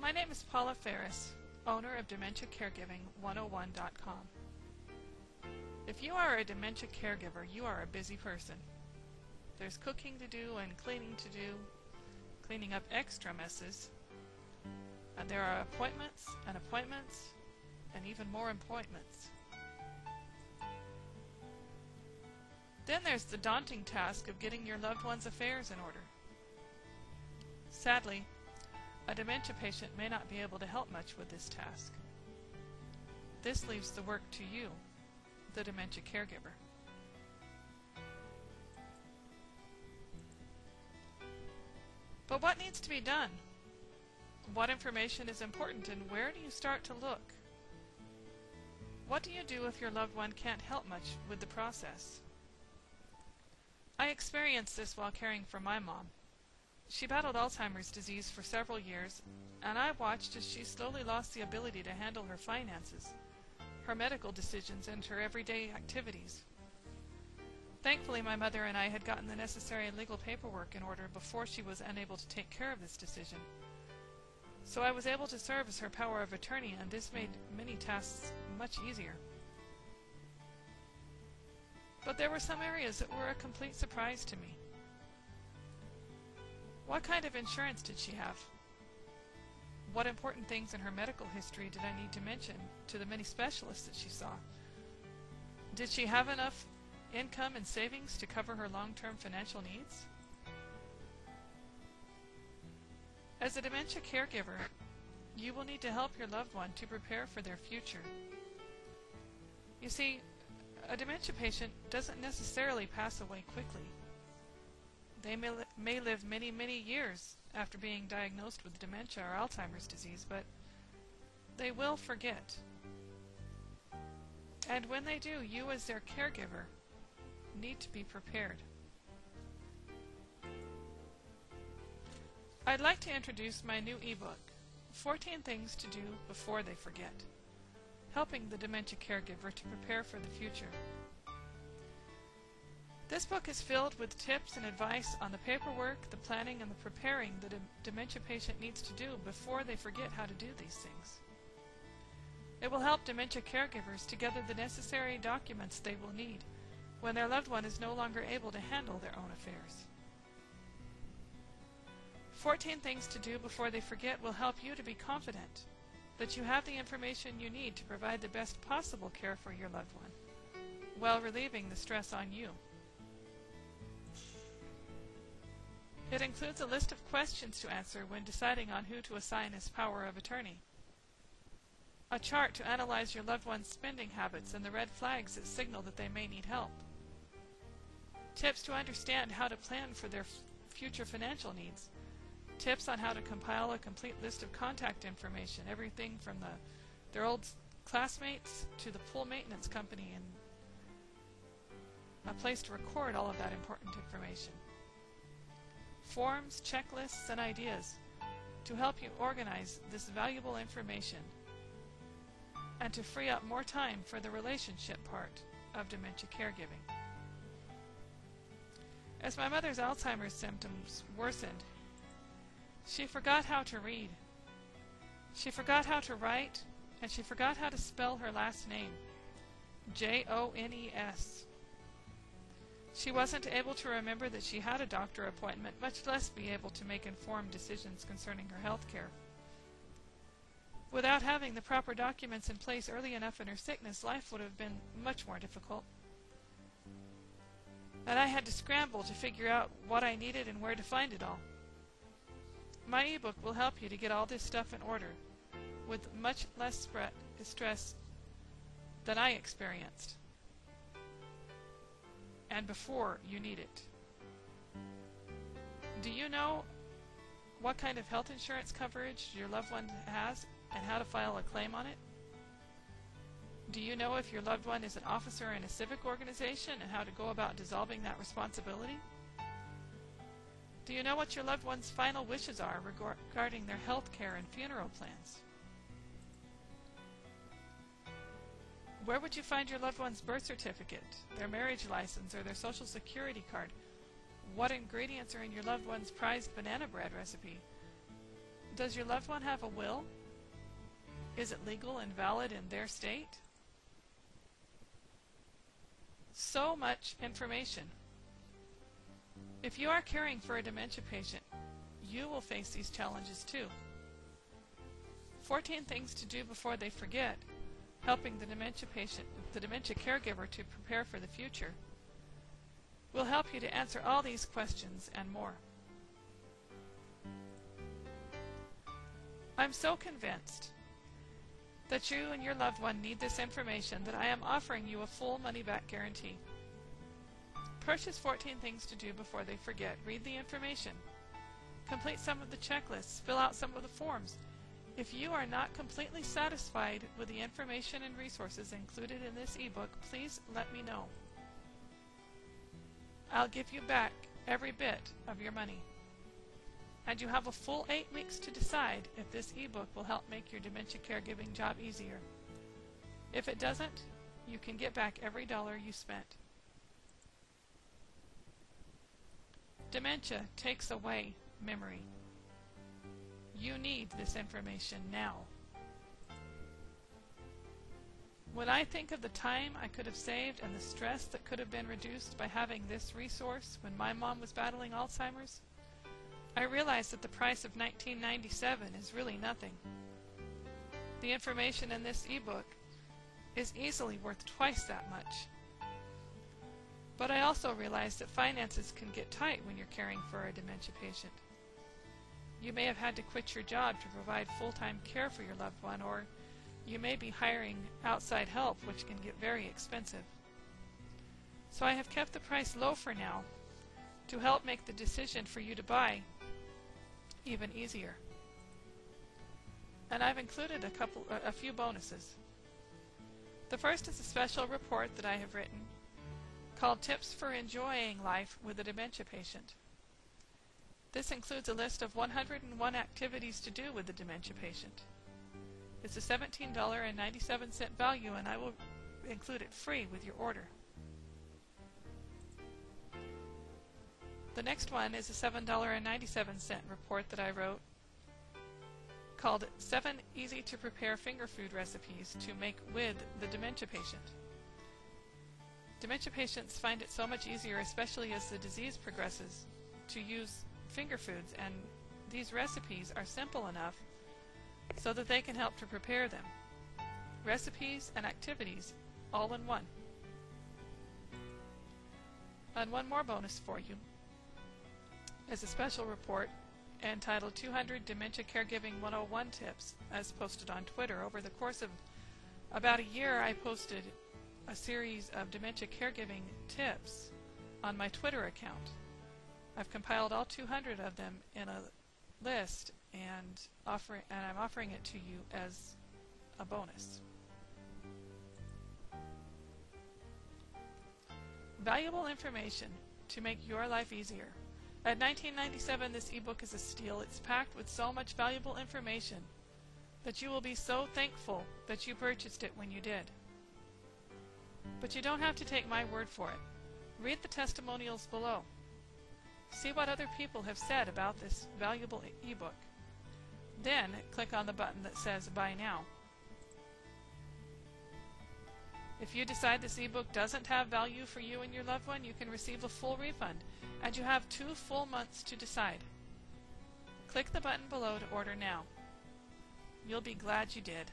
My name is Paula Ferris, owner of DementiaCaregiving101.com. If you are a dementia caregiver, you are a busy person. There's cooking to do and cleaning to do, cleaning up extra messes, and there are appointments and appointments and even more appointments. Then there's the daunting task of getting your loved one's affairs in order. Sadly, a dementia patient may not be able to help much with this task. This leaves the work to you, the dementia caregiver. But what needs to be done? What information is important, and where do you start to look? What do you do if your loved one can't help much with the process? I experienced this while caring for my mom. She battled Alzheimer's disease for several years, and I watched as she slowly lost the ability to handle her finances, her medical decisions, and her everyday activities. Thankfully, my mother and I had gotten the necessary legal paperwork in order before she was unable to take care of this decision. So I was able to serve as her power of attorney, and this made many tasks much easier. But there were some areas that were a complete surprise to me. What kind of insurance did she have? What important things in her medical history did I need to mention to the many specialists that she saw? Did she have enough income and savings to cover her long-term financial needs? As a dementia caregiver, you will need to help your loved one to prepare for their future. You see, a dementia patient doesn't necessarily pass away quickly. They may live many, many years after being diagnosed with dementia or Alzheimer's disease, but they will forget. And when they do, you as their caregiver need to be prepared. I'd like to introduce my new ebook, 14 Things to Do Before They Forget, helping the dementia caregiver to prepare for the future. This book is filled with tips and advice on the paperwork, the planning, and the preparing that a dementia patient needs to do before they forget how to do these things. It will help dementia caregivers to gather the necessary documents they will need when their loved one is no longer able to handle their own affairs. 14 Things to Do Before They Forget will help you to be confident that you have the information you need to provide the best possible care for your loved one, while relieving the stress on you. It includes a list of questions to answer when deciding on who to assign as power of attorney, a chart to analyze your loved one's spending habits and the red flags that signal that they may need help, tips to understand how to plan for their future financial needs, tips on how to compile a complete list of contact information, everything from their old classmates to the pool maintenance company, and a place to record all of that important information. Forms, checklists, and ideas to help you organize this valuable information and to free up more time for the relationship part of dementia caregiving. As my mother's Alzheimer's symptoms worsened, she forgot how to read, she forgot how to write, and she forgot how to spell her last name, Jones. She wasn't able to remember that she had a doctor appointment, much less be able to make informed decisions concerning her health care. Without having the proper documents in place early enough in her sickness, life would have been much more difficult. And I had to scramble to figure out what I needed and where to find it all. My ebook will help you to get all this stuff in order, with much less stress than I experienced, and before you need it. Do you know what kind of health insurance coverage your loved one has and how to file a claim on it? Do you know if your loved one is an officer in a civic organization and how to go about dissolving that responsibility? Do you know what your loved one's final wishes are regarding their health care and funeral plans? Where would you find your loved one's birth certificate, their marriage license, or their social security card? What ingredients are in your loved one's prized banana bread recipe? Does your loved one have a will? Is it legal and valid in their state? So much information. If you are caring for a dementia patient, you will face these challenges too. 14 things to do before they forget, helping the dementia caregiver to prepare for the future, will help you to answer all these questions and more. I'm so convinced that you and your loved one need this information that I am offering you a full money-back guarantee. Purchase 14 things to do before they forget. Read the information. Complete some of the checklists. Fill out some of the forms. If you are not completely satisfied with the information and resources included in this ebook, please let me know. I'll give you back every bit of your money. And you have a full 8 weeks to decide if this ebook will help make your dementia caregiving job easier. If it doesn't, you can get back every dollar you spent. Dementia takes away memory. You need this information now. When I think of the time I could have saved and the stress that could have been reduced by having this resource when my mom was battling Alzheimer's, I realize that the price of $19.97 is really nothing. The information in this ebook is easily worth twice that much. But I also realize that finances can get tight when you're caring for a dementia patient. You may have had to quit your job to provide full-time care for your loved one, or you may be hiring outside help, which can get very expensive. So I have kept the price low for now to help make the decision for you to buy even easier. And I've included a few bonuses. The first is a special report that I have written called Tips for Enjoying Life with a Dementia Patient. This includes a list of 101 activities to do with a dementia patient. It's a $17.97 value, and I will include it free with your order. The next one is a $7.97 report that I wrote called 7 Easy to Prepare Finger Food Recipes to Make with the Dementia Patient. Dementia patients find it so much easier, especially as the disease progresses, to use finger foods, and these recipes are simple enough so that they can help to prepare them. Recipes and activities all in one. And one more bonus for you is a special report entitled 200 Dementia Caregiving 101 Tips, as posted on Twitter. Over the course of about a year, I posted a series of dementia caregiving tips on my Twitter account. I've compiled all 200 of them in a list, and I'm offering it to you as a bonus. Valuable information to make your life easier. At $19.97, this ebook is a steal. It's packed with so much valuable information that you will be so thankful that you purchased it when you did. But you don't have to take my word for it. Read the testimonials below. See what other people have said about this valuable ebook. Then click on the button that says Buy Now. If you decide this ebook doesn't have value for you and your loved one, you can receive a full refund, and you have 2 full months to decide. Click the button below to order now. You'll be glad you did.